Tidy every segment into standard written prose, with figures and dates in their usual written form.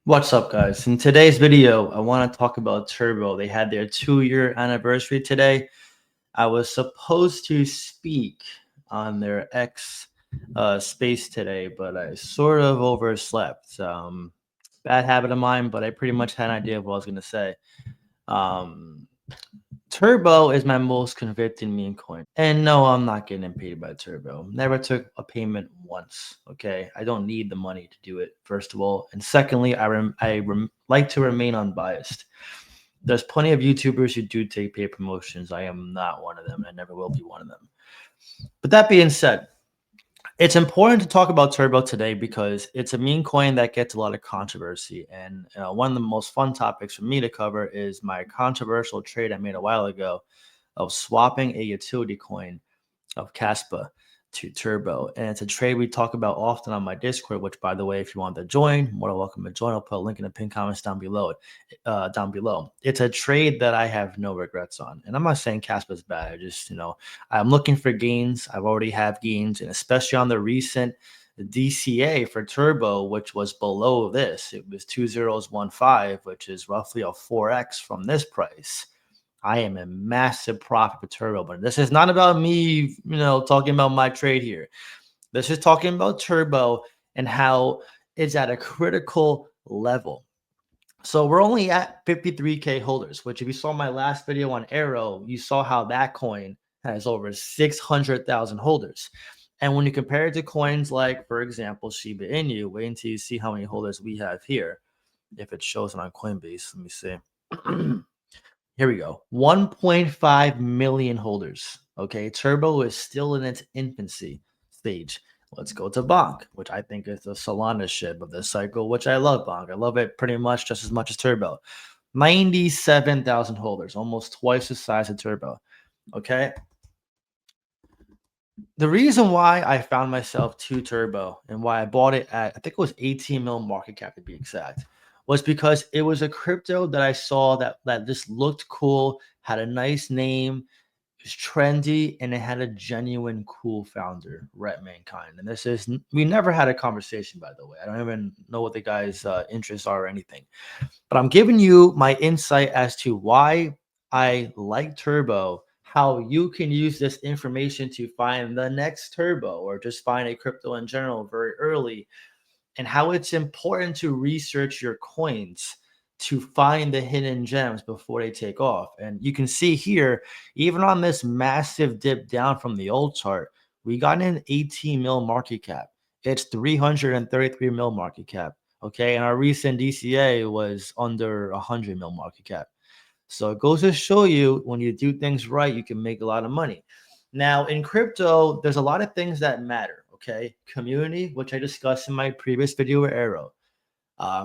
What's up, guys? In today's video, I want to talk about Turbo. They had their 2-year anniversary today. I was supposed to speak on their X space today, but I sort of overslept. Bad habit of mine, but I pretty much had an idea of what I was going to say. Um, Turbo is my most convicting meme coin. And no, I'm not getting paid by Turbo. Never took a payment once. Okay. I don't need the money to do it, first of all. And secondly, like to remain unbiased. There's plenty of YouTubers who do take paid promotions. I am not one of them. And I never will be one of them. But that being said, it's important to talk about Turbo today because it's a meme coin that gets a lot of controversy. And one of the most fun topics for me to cover is my controversial trade I made a while ago of swapping a utility coin of Caspa to Turbo. And it's a trade we talk about often on my Discord, which, by the way, if you want to join, more than welcome to join. I'll put a link in the pinned comments down below. It's a trade that I have no regrets on. And I'm not saying Caspa is bad. I just, I'm looking for gains. I've already have gains, and especially on the recent DCA for Turbo, which was below this. It was 2015, which is roughly a 4x from this price. I am a massive profit for Turbo, but this is not about me, talking about my trade here. This is talking about Turbo and how it's at a critical level. So we're only at 53K holders, which if you saw my last video on Arrow, you saw how that coin has over 600,000 holders. And when you compare it to coins like, for example, Shiba Inu, wait until you see how many holders we have here. If it shows on Coinbase, let me see. Here we go. 1.5 million holders. Okay. Turbo is still in its infancy stage. Let's go to Bonk, which I think is the Solana ship of this cycle, which I love Bonk. I love it pretty much just as much as Turbo. 97,000 holders, almost twice the size of Turbo. Okay. The reason why I found myself to Turbo and why I bought it at, I think it was 18 mil market cap to be exact, was because it was a crypto that I saw that just looked cool, had a nice name, was trendy, and it had a genuine cool founder, Rhett Mankind. And we never had a conversation, by the way. I don't even know what the guy's interests are or anything. But I'm giving you my insight as to why I like Turbo, how you can use this information to find the next Turbo or just find a crypto in general very early, and how it's important to research your coins to find the hidden gems before they take off. And you can see here, even on this massive dip down from the old chart, we got an 18 mil market cap. It's 333 mil market cap. Okay. And our recent DCA was under 100 mil market cap. So it goes to show you when you do things right, you can make a lot of money. Now, in crypto, there's a lot of things that matter. Okay. Community, which I discussed in my previous video with Arrow.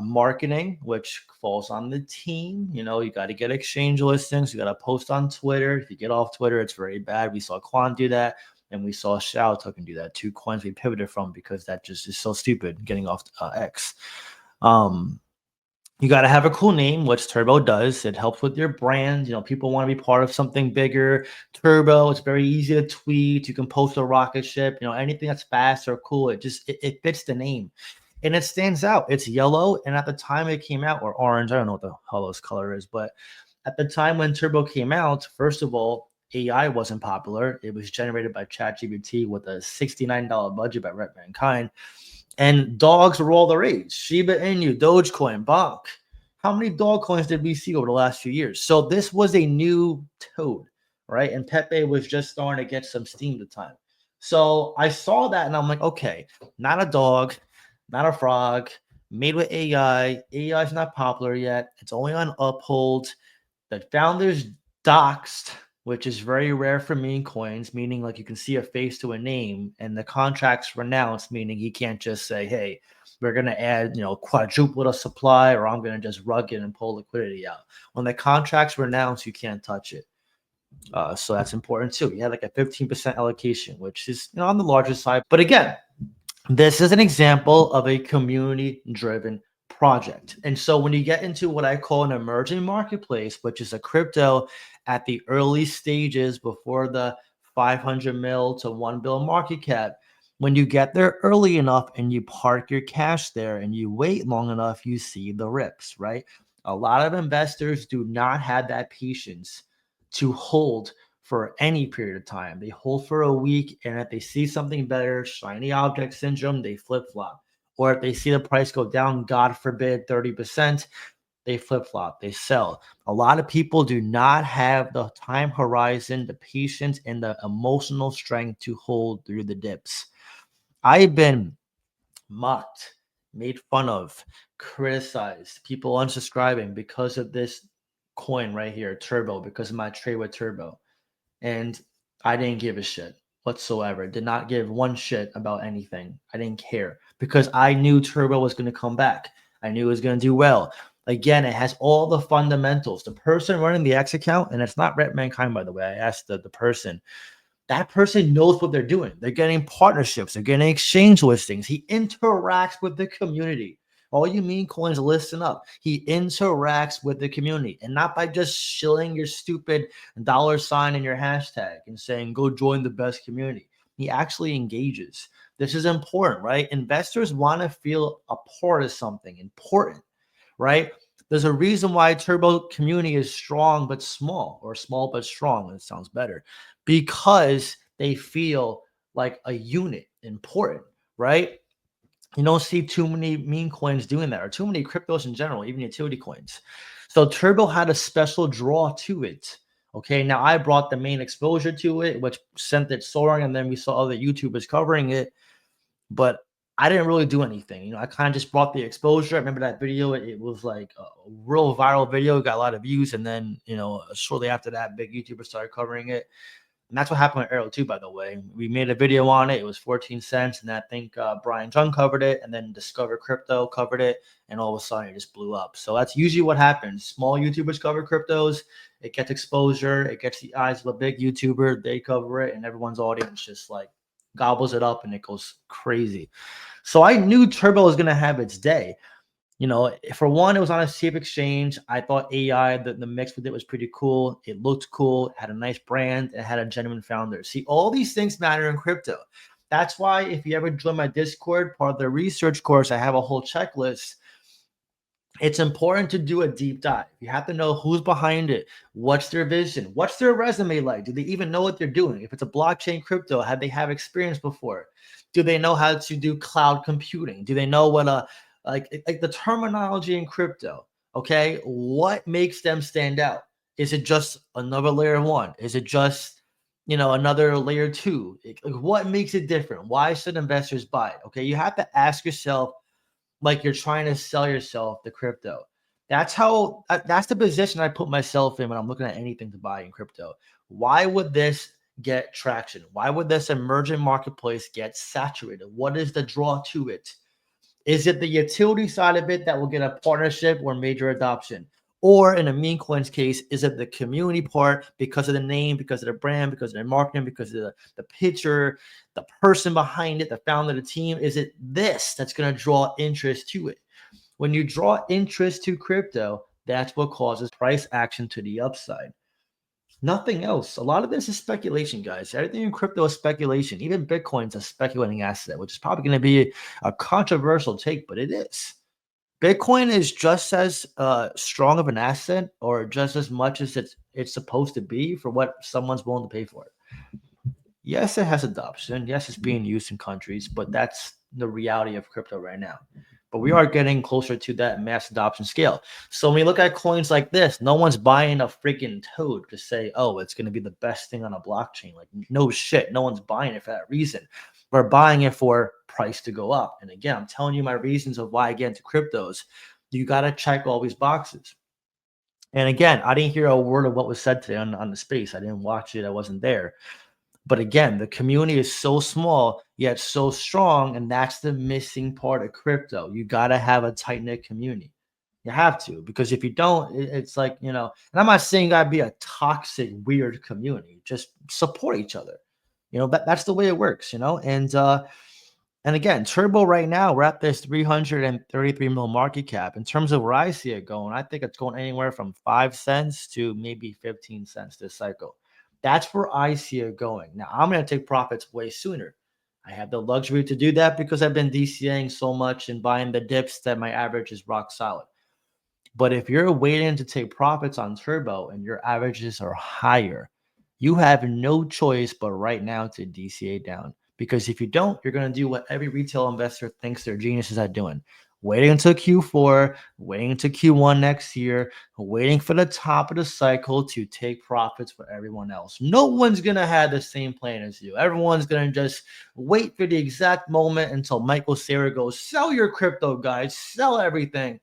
Marketing, which falls on the team. You got to get exchange listings. You got to post on Twitter. If you get off Twitter, it's very bad. We saw Quan do that, and we saw Shao Token do that. 2 coins we pivoted from because that just is so stupid getting off X. You got to have a cool name, which Turbo does. It helps with your brand. People want to be part of something bigger. Turbo, it's very easy to tweet. You can post a rocket ship. Anything that's fast or cool. It fits the name. And it stands out. It's yellow. And at the time it came out, or orange, I don't know what the hell this color is, but at the time when Turbo came out, first of all, AI wasn't popular. It was generated by ChatGPT with a $69 budget by Rhett Mankind. And dogs were all the rage. Shiba Inu, Dogecoin, Bonk. How many dog coins did we see over the last few years? So this was a new toad, right? And Pepe was just starting to get some steam at the time. So I saw that and I'm like, okay, not a dog, not a frog, made with AI. AI is not popular yet. It's only on Uphold. The founders doxed, which is very rare for meme coins, meaning like you can see a face to a name, and the contract's renounced, meaning he can't just say, hey, we're going to add, quadruple the supply, or I'm going to just rug it and pull liquidity out. When the contract's renounced, you can't touch it. So that's important too. You had like a 15% allocation, which is on the larger side. But again, this is an example of a community-driven project. And so when you get into what I call an emerging marketplace, which is a crypto at the early stages before the 500 mil to 1 bill market cap, When you get there early enough and you park your cash there and you wait long enough, you see the rips, right? A lot of investors do not have that patience to hold for any period of time. They hold for a week, and if they see something better, shiny object syndrome, they flip flop. Or if they see the price go down, God forbid, 30%, they flip flop, they sell. A lot of people do not have the time horizon, the patience, and the emotional strength to hold through the dips. I've been mocked, made fun of, criticized, people unsubscribing because of this coin right here, Turbo, because of my trade with Turbo. And I didn't give a shit whatsoever. Did not give one shit about anything. I didn't care because I knew Turbo was going to come back. I knew it was going to do well. Again, it has all the fundamentals. The person running the X account, and it's not Red Mankind, by the way. I asked the person, that person knows what they're doing. They're getting partnerships. They're getting exchange listings. He interacts with the community. All you meme coins, listen up. He interacts with the community, and not by just shilling your stupid $sign in your hashtag and saying, go join the best community. He actually engages. This is important, right? Investors want to feel a part of something important, right? There's a reason why Turbo community is strong but small, or small but strong. It sounds better, because they feel like a unit, important, right? You don't see too many meme coins doing that, or too many cryptos in general, even utility coins. So Turbo had a special draw to it. Okay, now I brought the main exposure to it, which sent it soaring, and then we saw other YouTubers covering it, but I didn't really do anything. I kind of just brought the exposure. I remember that video. It was like a real viral video, got a lot of views. And then, shortly after that, big YouTubers started covering it. And that's what happened with Arrow too, by the way. We made a video on it. It was 14 cents. And I think Brian Jung covered it. And then Discover Crypto covered it. And all of a sudden, it just blew up. So that's usually what happens. Small YouTubers cover cryptos. It gets exposure. It gets the eyes of a big YouTuber. They cover it. And everyone's audience just like gobbles it up, and it goes crazy. So I knew Turbo was going to have its day. For one, it was on a safe exchange. I thought AI, the mix with it was pretty cool. It looked cool. It had a nice brand. It had a genuine founder. See, all these things matter in crypto. That's why if you ever join my Discord, part of the research course, I have a whole checklist. It's important to do a deep dive. You have to know who's behind it. What's their vision? What's their resume like? Do they even know what they're doing? If it's a blockchain crypto, have they have experience before? Do they know how to do cloud computing? Do they know what like the terminology in crypto? Okay, what makes them stand out? Is it just another layer one? Is it just another layer two? Like, what makes it different? Why should investors buy it? Okay, you have to ask yourself, like you're trying to sell yourself the crypto. That's the position I put myself in when I'm looking at anything to buy in crypto. Why would this get traction? Why would this emerging marketplace get saturated? What is the draw to it? Is it the utility side of it that will get a partnership or major adoption? Or in a meme coins case, is it the community part because of the name, because of the brand, because of the marketing, because of the picture, the person behind it, the founder of the team? Is it this that's going to draw interest to it? When you draw interest to crypto, that's what causes price action to the upside. Nothing else. A lot of this is speculation, guys. Everything in crypto is speculation. Even Bitcoin's a speculating asset, which is probably going to be a controversial take, but it is. Bitcoin is just as strong of an asset, or just as much as it's supposed to be for what someone's willing to pay for it. Yes, it has adoption. Yes, it's being used in countries, but that's the reality of crypto right now. But we are getting closer to that mass adoption scale. So when you look at coins like this, no one's buying a freaking toad to say, oh, it's going to be the best thing on a blockchain. Like, no shit. No one's buying it for that reason. We're buying it for price to go up. And again, I'm telling you my reasons of why I get into cryptos. You got to check all these boxes. And again, I didn't hear a word of what was said today on the space. I didn't watch it. I wasn't there. But again, the community is so small, yet so strong. And that's the missing part of crypto. You got to have a tight knit community. You have to, because if you don't, it's like, and I'm not saying gotta be a toxic, weird community. Just support each other. That's the way it works, and again, Turbo right now, we're at this 333 mil market cap. In terms of where I see it going, I think it's going anywhere from 5 cents to maybe 15 cents this cycle. That's where I see it going. Now, I'm going to take profits way sooner. I have the luxury to do that because I've been DCAing so much and buying the dips that my average is rock solid. But if you're waiting to take profits on Turbo and your averages are higher, you have no choice but right now to DCA down. Because if you don't, you're going to do what every retail investor thinks they're geniuses at doing. Waiting until Q4, waiting until Q1 next year, waiting for the top of the cycle to take profits for everyone else. No one's going to have the same plan as you. Everyone's going to just wait for the exact moment until Michael Saylor goes, sell your crypto, guys, sell everything.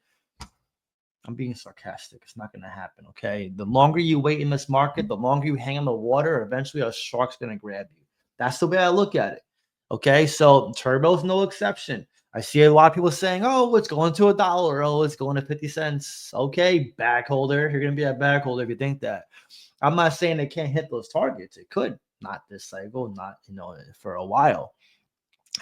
I'm being sarcastic. It's not going to happen. Okay. The longer you wait in this market, the longer you hang on the water, eventually a shark's going to grab you. That's the way I look at it. Okay. So Turbo's no exception. I see a lot of people saying, oh, it's going to $1. Oh, it's going to 50 cents. Okay. Back holder. You're going to be a back holder if you think that. I'm not saying they can't hit those targets. It could. Not this cycle, not, for a while.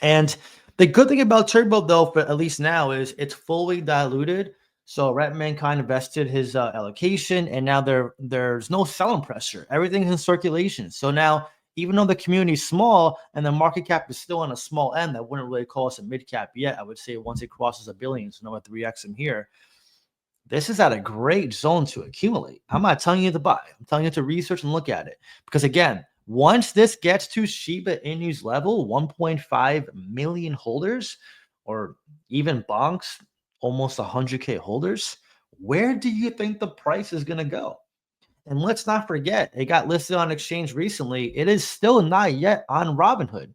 And the good thing about Turbo, though, for at least now, is it's fully diluted. So Rat Mankind invested his allocation, and now there's no selling pressure. Everything's in circulation. So now, even though the community is small and the market cap is still on a small end, that wouldn't really call us a mid cap yet. I would say once it crosses $1 billion, so another 3x in here. This is at a great zone to accumulate. I'm not telling you to buy. I'm telling you to research and look at it. Because again, once this gets to Shiba Inu's level, 1.5 million holders, or even bonks, almost 100K holders, where do you think the price is going to go? And let's not forget, it got listed on exchange recently. It is still not yet on Robinhood.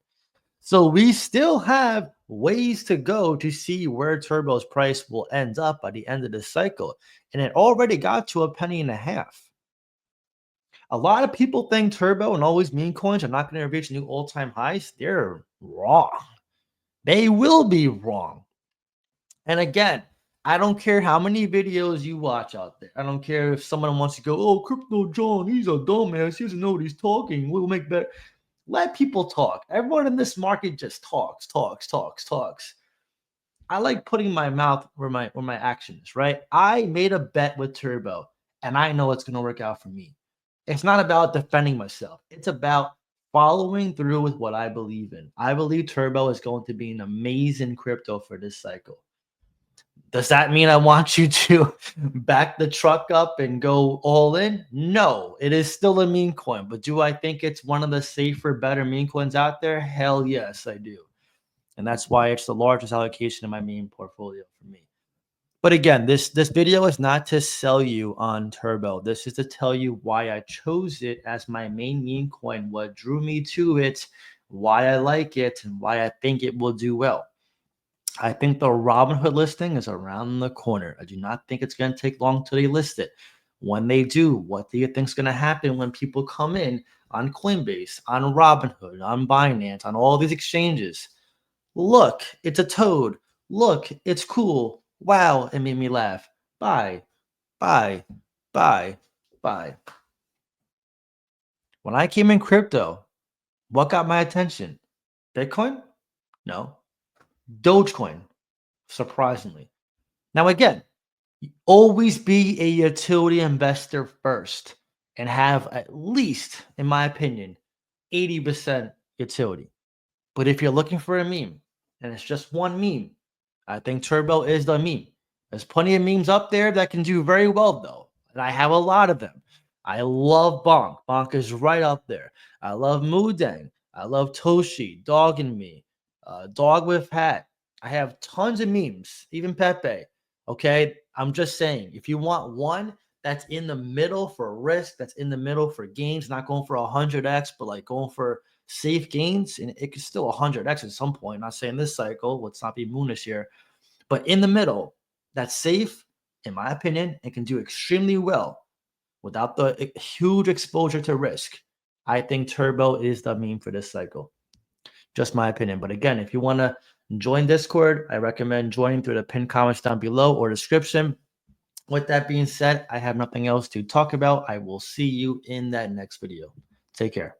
So we still have ways to go to see where Turbo's price will end up by the end of this cycle. And it already got to $0.015. A lot of people think Turbo and all these meme coins are not going to reach new all-time highs. They're wrong. They will be wrong. And again, I don't care how many videos you watch out there. I don't care if someone wants to go, oh, Crypto John, he's a dumbass. He doesn't know what he's talking. We'll make better. Let people talk. Everyone in this market just talks. I like putting my mouth where my action is, right? I made a bet with Turbo, and I know it's going to work out for me. It's not about defending myself. It's about following through with what I believe in. I believe Turbo is going to be an amazing crypto for this cycle. Does that mean I want you to back the truck up and go all in? No, it is still a meme coin. But do I think it's one of the safer, better meme coins out there? Hell yes, I do. And that's why it's the largest allocation in my meme portfolio for me. But again, this video is not to sell you on Turbo. This is to tell you why I chose it as my main meme coin, what drew me to it, why I like it, and why I think it will do well. I think the Robinhood listing is around the corner. I do not think it's going to take long till they list it. When they do, what do you think is going to happen when people come in on Coinbase, on Robinhood, on Binance, on all these exchanges? Look, it's a toad. Look, it's cool. Wow, it made me laugh. Buy, buy, buy, buy. When I came in crypto, what got my attention? Bitcoin? No. Dogecoin, surprisingly. Now, again, always be a utility investor first and have at least, in my opinion, 80% utility. But if you're looking for a meme and it's just one meme, I think Turbo is the meme. There's plenty of memes up there that can do very well, though. And I have a lot of them. I love Bonk. Bonk is right up there. I love Mudang. I love Toshi, Dog and Me, Dog with Hat. I have tons of memes, even Pepe. Okay. I'm just saying, if you want one that's in the middle for risk, that's in the middle for gains, not going for 100x, but like going for safe gains, and it could still 100x at some point. I'm not saying this cycle, let's not be moonish here, but in the middle, that's safe, in my opinion, and can do extremely well without the huge exposure to risk. I think Turbo is the meme for this cycle. Just my opinion. But again, if you want to join Discord, I recommend joining through the pinned comments down below or description. With that being said, I have nothing else to talk about. I will see you in that next video. Take care.